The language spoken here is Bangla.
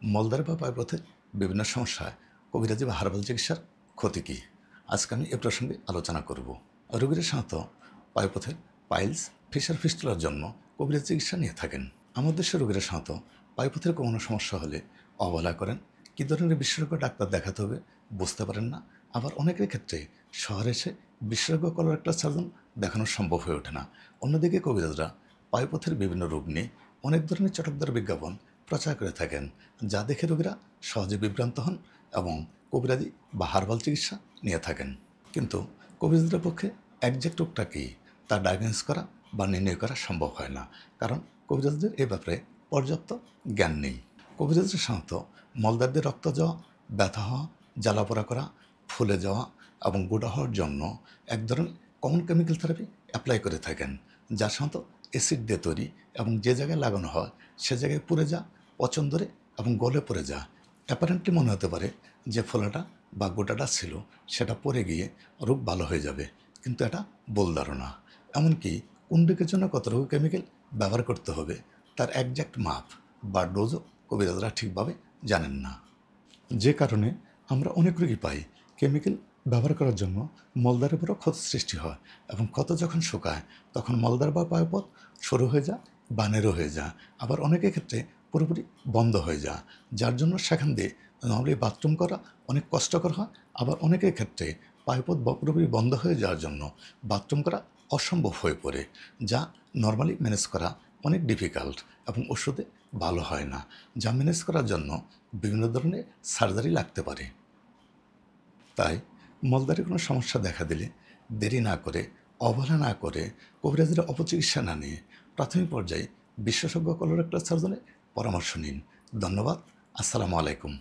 মলদ্বার বা পায়ুপথে বিভিন্ন সমস্যায় কবিরাজি বা হার্বাল চিকিৎসার ক্ষতি কী? আজকে আমি এ প্রসঙ্গে আলোচনা করব। রোগীরা সাধারণত পায়ুপথের পাইলস, ফিশার ফিস্টুলার জন্য কবিরাজি চিকিৎসা নিয়ে থাকেন। আমাদের দেশের রোগীরা সাধারণত পায়ুপথের কোনো সমস্যা হলে অবহেলা করেন। কী ধরনের বিশেষজ্ঞ ডাক্তার দেখাতে হবে বুঝতে পারেন না। আবার অনেকের ক্ষেত্রে শহরে এসে বিশেষজ্ঞ কলোরেক্টাল সার্জন দেখানো সম্ভব হয়ে ওঠে না। অন্যদিকে কবিরাজরা পায়ুপথের বিভিন্ন রোগ নিয়ে অনেক ধরনের চটকদার বিজ্ঞাপন প্রচার করে থাকেন, যা দেখে রোগীরা সহজে বিভ্রান্ত হন এবং কবিরাজি বা হার্বাল চিকিৎসা নিয়ে থাকেন। কিন্তু কবিরাজদের পক্ষে একজ্যাক্ট রোগটা কী তা ডায়াগনোস করা বা নির্ণয় করা সম্ভব হয় না, কারণ কবিরাজদের এ ব্যাপারে পর্যাপ্ত জ্ঞান নেই। কবিরাজরা সাধারণত মলদ্বারদের রক্ত যাওয়া, ব্যথা হওয়া, জ্বালাপোড়া করা, ফুলে যাওয়া এবং গোটা হওয়ার জন্য এক ধরনের কমন কেমিক্যাল থেরাপি অ্যাপ্লাই করে থাকেন, যা সাধারণত অ্যাসিড দিয়ে তৈরি এবং যে জায়গায় লাগানো হয় সে জায়গায় পুড়ে যা, পচন ধরে এবং গলে পড়ে যা। অ্যাপারেন্টলি মনে হতে পারে যে ফোলাটা বা গোটাটা ছিল সেটা পড়ে গিয়ে রোগ ভালো হয়ে যাবে, কিন্তু এটা ভুল ধারণা। এমনকি কোন রোগের জন্য কতটুকু কেমিক্যাল ব্যবহার করতে হবে তার একজ্যাক্ট মাপ বা ডোজও কবিরাজরা ঠিকভাবে জানেন না, যে কারণে আমরা অনেক রোগী পাই কেমিক্যাল ব্যবহার করার জন্য মলদ্বারের উপরও ক্ষত সৃষ্টি হয় এবং ক্ষত যখন শুকায় তখন মলদ্বার বা পায়ুপথ সরু হয়ে যায় বা নেরো হয়ে যায়। আবার অনেকের ক্ষেত্রে পুরোপুরি বন্ধ হয়ে যায়, যার জন্য সেখান দিয়ে নর্মালি বাথরুম করা অনেক কষ্টকর হয়। আবার অনেকের ক্ষেত্রে পায়ুপথ পুরোপুরি বন্ধ হয়ে যাওয়ার জন্য বাথরুম করা অসম্ভব হয়ে পড়ে, যা নর্মালি ম্যানেজ করা অনেক ডিফিকাল্ট এবং ওষুধে ভালো হয় না, যা ম্যানেজ করার জন্য বিভিন্ন ধরনের সার্জারি লাগতে পারে। তাই মলদ্বারে কোনো সমস্যা দেখা দিলে দেরি না করে, অবহেলা না করে, কবিরাজের অপচিকিৎসা না নিয়ে প্রাথমিক পর্যায়ে বিশেষজ্ঞ কলোরেক্টাল সার্জনের পরামর্শ নিন। ধন্যবাদ। আসসালামু আলাইকুম।